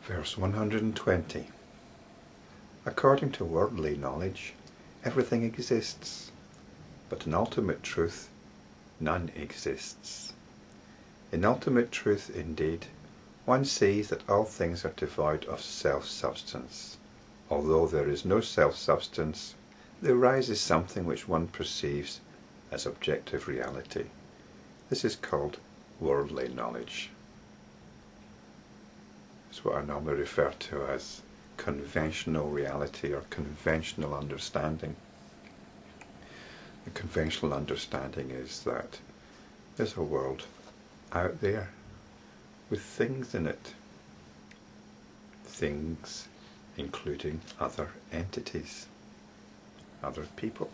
Verse 120. According to worldly knowledge, everything exists, but in ultimate truth, none exists. In ultimate truth, indeed, one sees that all things are devoid of self-substance. Although there is no self-substance, there arises something which one perceives as objective reality. This is called worldly knowledge. It's what I normally refer to as conventional reality or conventional understanding. The conventional understanding is that there's a world out there with things in it. Things including other entities, other people.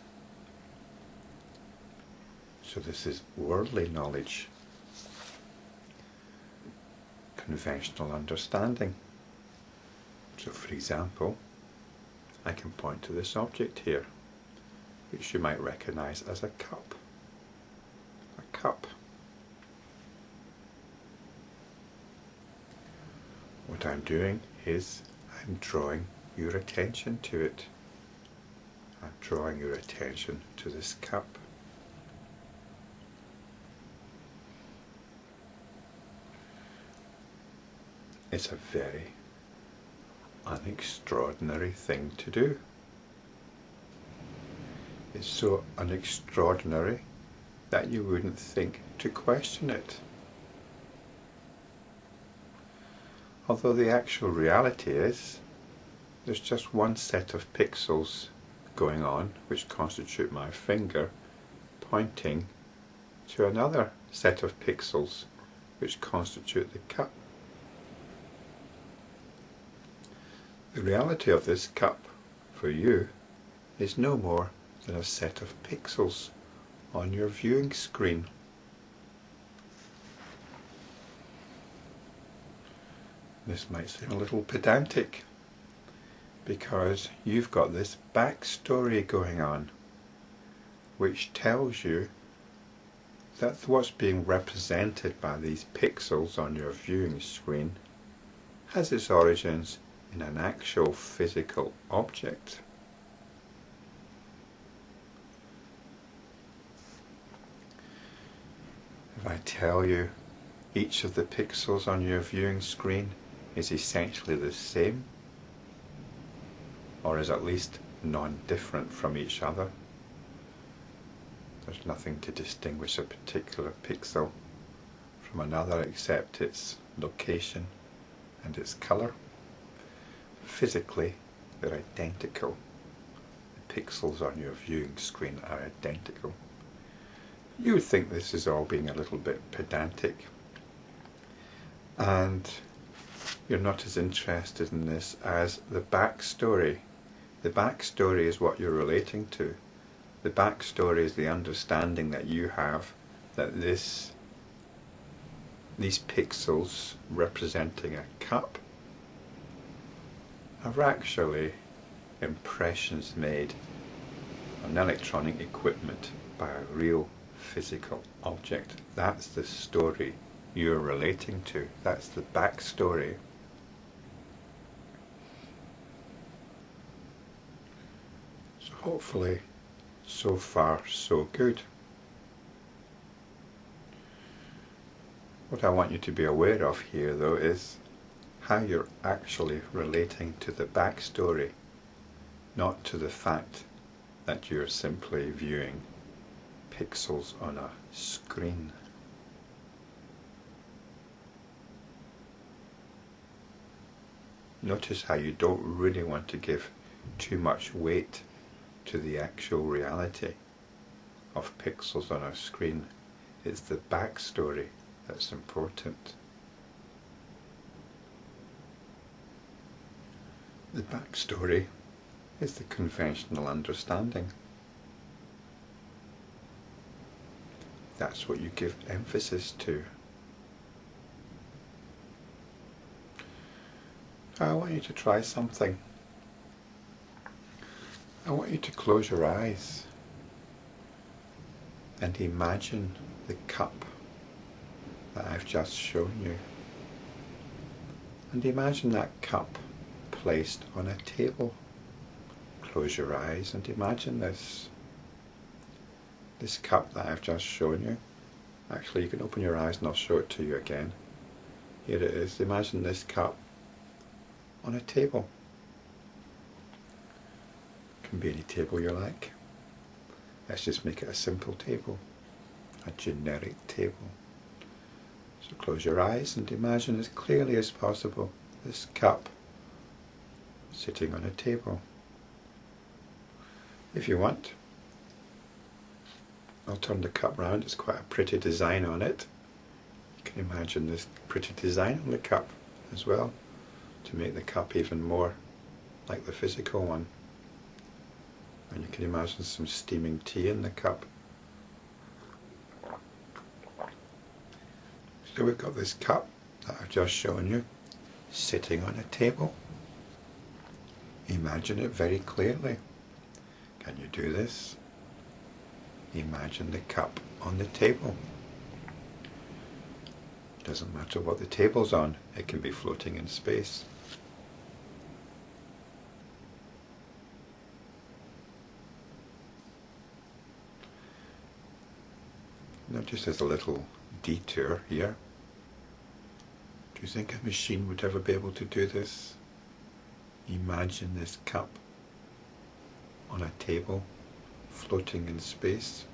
So this is worldly knowledge, conventional understanding. So for example, I can point to this object here, which you might recognize as a cup. A cup. What I'm doing is I'm drawing your attention to it. I'm drawing your attention to this cup. It's a very unextraordinary thing to do. It's so unextraordinary that you wouldn't think to question it. Although the actual reality is, there's just one set of pixels going on which constitute my finger, pointing to another set of pixels which constitute the cup. The reality of this cup, for you, is no more than a set of pixels on your viewing screen. This might seem a little pedantic, because you've got this backstory going on, which tells you that what's being represented by these pixels on your viewing screen has its origins in an actual physical object. If I tell you each of the pixels on your viewing screen is essentially the same, or is at least non-different from each other, there's nothing to distinguish a particular pixel from another except its location and its colour. Physically, they're identical. The pixels on your viewing screen are identical. You would think this is all being a little bit pedantic, and you're not as interested in this as the backstory. The backstory is what you're relating to. The backstory is the understanding that you have that these pixels representing a cup are actually impressions made on electronic equipment by a real physical object. That's the story you're relating to. That's the backstory. So hopefully, so far so good. What I want you to be aware of here though is how you're actually relating to the backstory, not to the fact that you're simply viewing pixels on a screen. Notice how you don't really want to give too much weight to the actual reality of pixels on a screen. It's the backstory that's important. The backstory is the conventional understanding. That's what you give emphasis to. I want you to try something. I want you to close your eyes and imagine the cup that I've just shown you. And imagine that cup placed on a table. Close your eyes and imagine this. This cup that I've just shown you. Actually, you can open your eyes and I'll show it to you again. Here it is. Imagine this cup on a table. It can be any table you like. Let's just make it a simple table. A generic table. So close your eyes and imagine as clearly as possible this cup sitting on a table. If you want, I'll turn the cup round. It's quite a pretty design on it. You can imagine this pretty design on the cup as well to make the cup even more like the physical one. And you can imagine some steaming tea in the cup. So we've got this cup that I've just shown you sitting on a table. Imagine it very clearly. Can you do this? Imagine the cup on the table. Doesn't matter what the table's on, it can be floating in space. Now just as a little detour here, do you think a machine would ever be able to do this? Imagine this cup on a table floating in space.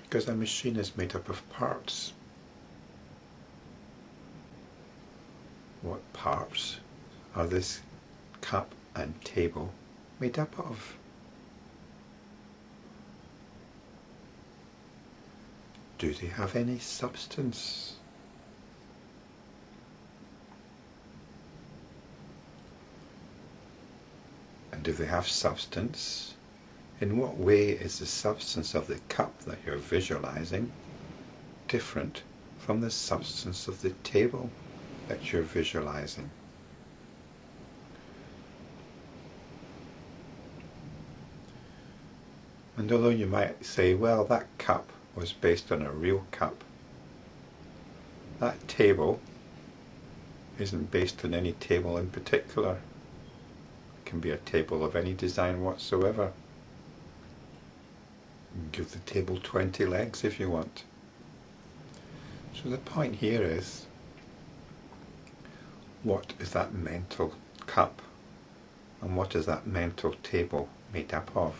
Because a machine is made up of parts. What parts are this cup and table made up of? Do they have any substance? And if they have substance, in what way is the substance of the cup that you're visualizing different from the substance of the table that you're visualizing? And although you might say, well, that cup was based on a real cup, that table isn't based on any table in particular. It can be a table of any design whatsoever. You can give the table 20 legs if you want. So the point here is, what is that mental cup and what is that mental table made up of?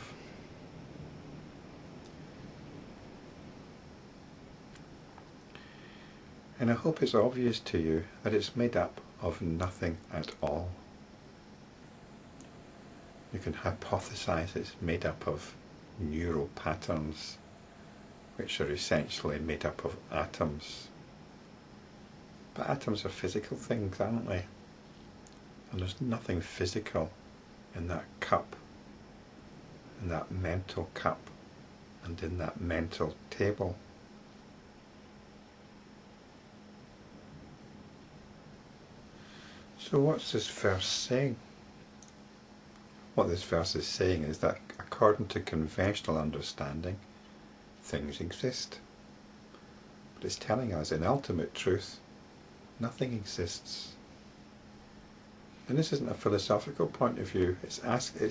And I hope it's obvious to you that it's made up of nothing at all. You can hypothesize it's made up of neural patterns, which are essentially made up of atoms. But atoms are physical things, aren't they? And there's nothing physical in that cup, in that mental cup, and in that mental table. So what's this verse saying? What this verse is saying is that according to conventional understanding, things exist. But it's telling us in ultimate truth, nothing exists. And this isn't a philosophical point of view, it's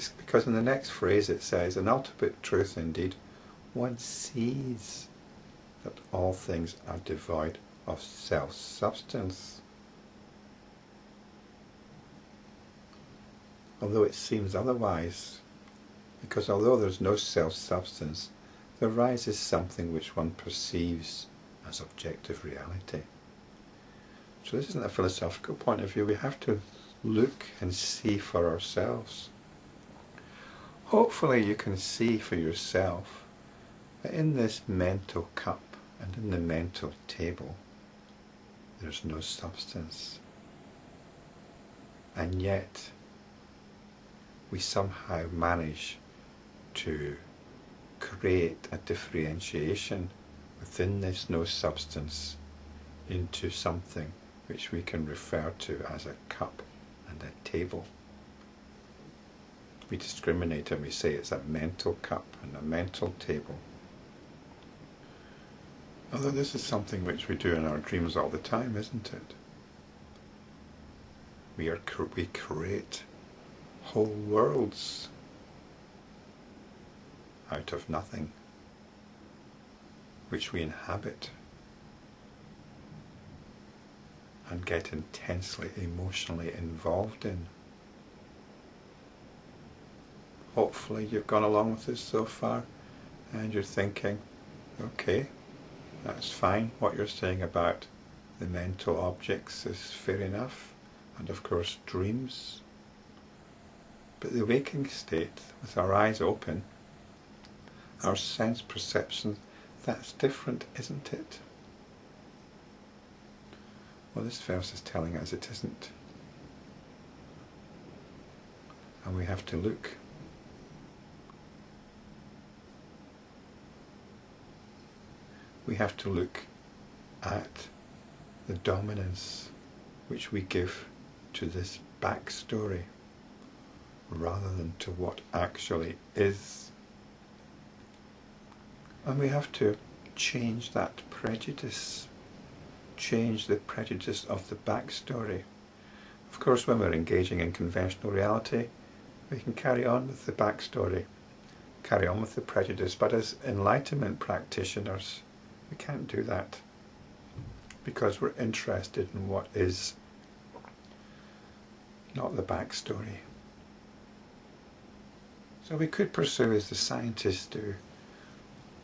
because in the next phrase it says, in ultimate truth indeed, one sees that all things are devoid of self-substance. Although it seems otherwise, because although there's no self-substance, there arises something which one perceives as objective reality. So this isn't a philosophical point of view, we have to look and see for ourselves. Hopefully you can see for yourself that in this mental cup and in the mental table, there's no substance. And yet, we somehow manage to create a differentiation within this no substance into something which we can refer to as a cup and a table. We discriminate and we say it's a mental cup and a mental table. Although this is something which we do in our dreams all the time, isn't it? We create whole worlds out of nothing, which we inhabit and get intensely emotionally involved in. Hopefully you've gone along with this so far and you're thinking, okay, that's fine, what you're saying about the mental objects is fair enough, and of course dreams. But the waking state, with our eyes open, our sense perception, that's different, isn't it? Well, this verse is telling us it isn't. And we have to look. We have to look at the dominance which we give to this backstory rather than to what actually is. And we have to change that prejudice, change the prejudice of the backstory. Of course, when we're engaging in conventional reality, we can carry on with the backstory, carry on with the prejudice, but as enlightenment practitioners, we can't do that because we're interested in what is, not the backstory. So we could pursue, as the scientists do,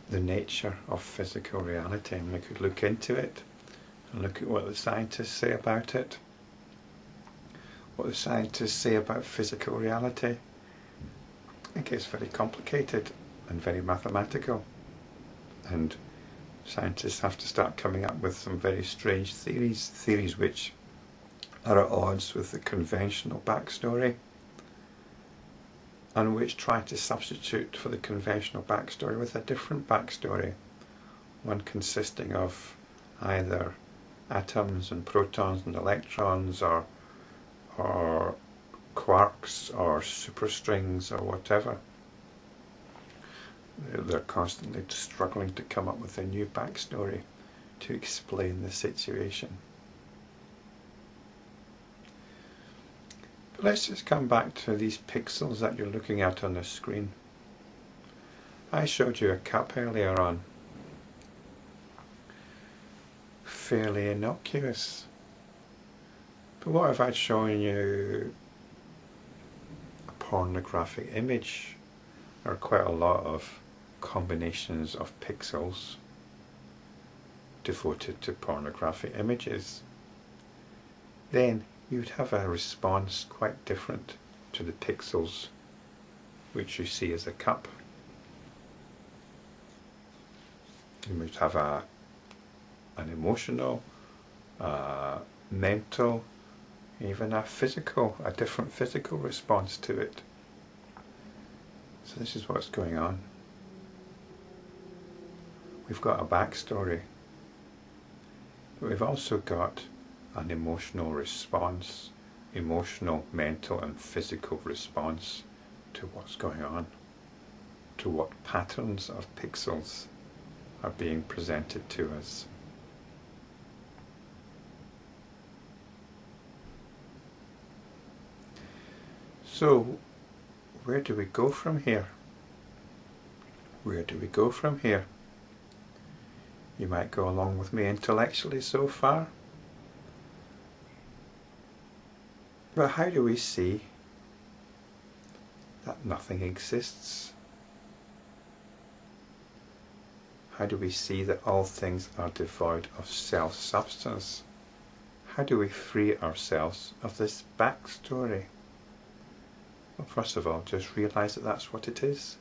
the nature of physical reality, and we could look into it and look at what the scientists say about it, what the scientists say about physical reality. I think it's very complicated and very mathematical, and scientists have to start coming up with some very strange theories which are at odds with the conventional backstory, and which try to substitute for the conventional backstory with a different backstory, one consisting of either atoms and protons and electrons, or quarks or superstrings or whatever. They're constantly struggling to come up with a new backstory to explain the situation. But let's just come back to these pixels that you're looking at on the screen. I showed you a cup earlier on. Fairly innocuous. But what if I'd shown you a pornographic image? There are quite a lot of combinations of pixels devoted to pornographic images. Then you'd have a response quite different to the pixels which you see as a cup. You might have an emotional, mental, even a different physical response to it. So this is what's going on. We've got a backstory, but we've also got an emotional response, emotional, mental and physical response to what's going on, to what patterns of pixels are being presented to us. So, where do we go from here? Where do we go from here? You might go along with me intellectually so far. But how do we see that nothing exists? How do we see that all things are devoid of self-substance? How do we free ourselves of this backstory? Well, first of all, just realise that that's what it is.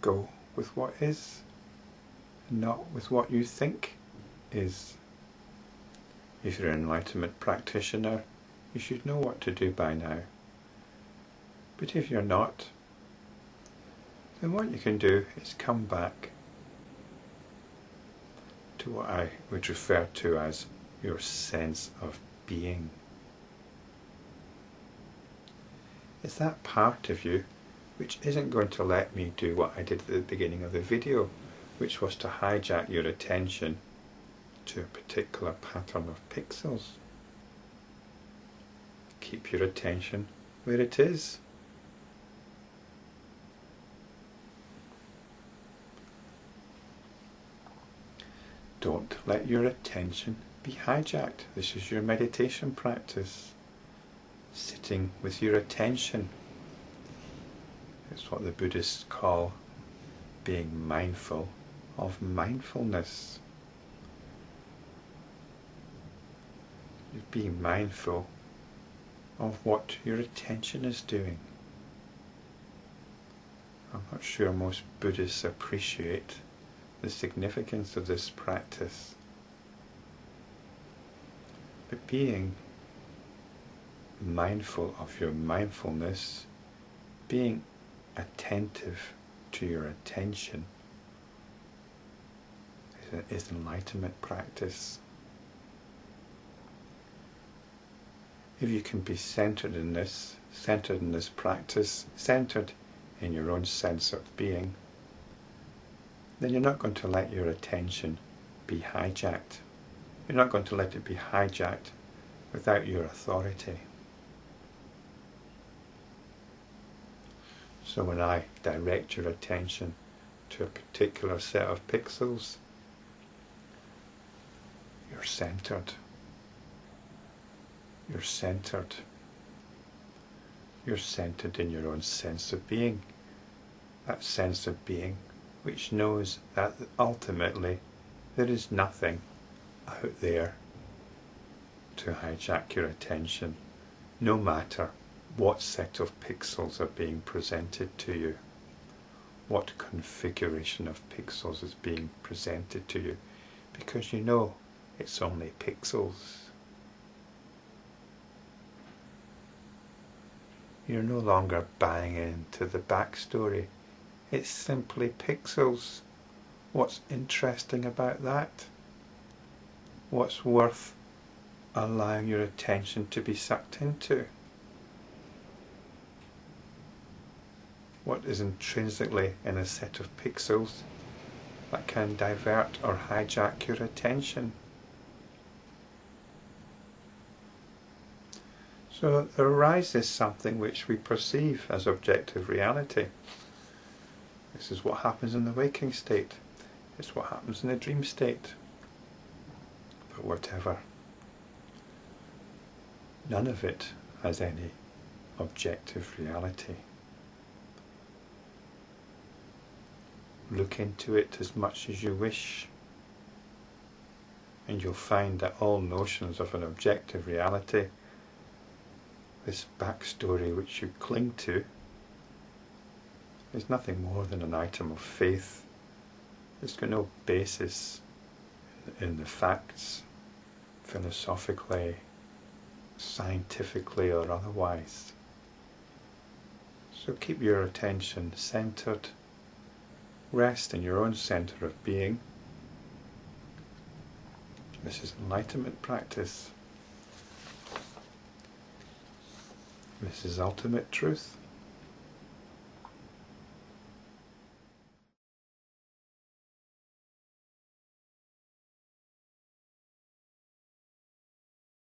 Go with what is, not with what you think is. If you're an enlightenment practitioner, you should know what to do by now. But if you're not, then what you can do is come back to what I would refer to as your sense of being. It's that part of you which isn't going to let me do what I did at the beginning of the video, which was to hijack your attention to a particular pattern of pixels. Keep your attention where it is. Don't let your attention be hijacked. This is your meditation practice. Sitting with your attention. It's what the Buddhists call being mindful of mindfulness. You're being mindful of what your attention is doing. I'm not sure most Buddhists appreciate the significance of this practice. But being mindful of your mindfulness, being attentive to your attention, is enlightenment practice. If you can be centered in this practice, centered in your own sense of being, then you're not going to let your attention be hijacked. You're not going to let it be hijacked without your authority. So when I direct your attention to a particular set of pixels, you're centered. You're centered. You're centered in your own sense of being. That sense of being which knows that ultimately there is nothing out there to hijack your attention, no matter what set of pixels are being presented to you, what configuration of pixels is being presented to you, because you know it's only pixels. You're no longer buying into the backstory. It's simply pixels. What's interesting about that? What's worth allowing your attention to be sucked into? What is intrinsically in a set of pixels that can divert or hijack your attention? So there arises something which we perceive as objective reality. This is what happens in the waking state. It's what happens in the dream state. But whatever, none of it has any objective reality. Look into it as much as you wish, and you'll find that all notions of an objective reality, this backstory which you cling to, is nothing more than an item of faith. It's got no basis in the facts, philosophically, scientifically or otherwise. So keep your attention centered, rest in your own center of being. This is enlightenment practice. This is ultimate truth.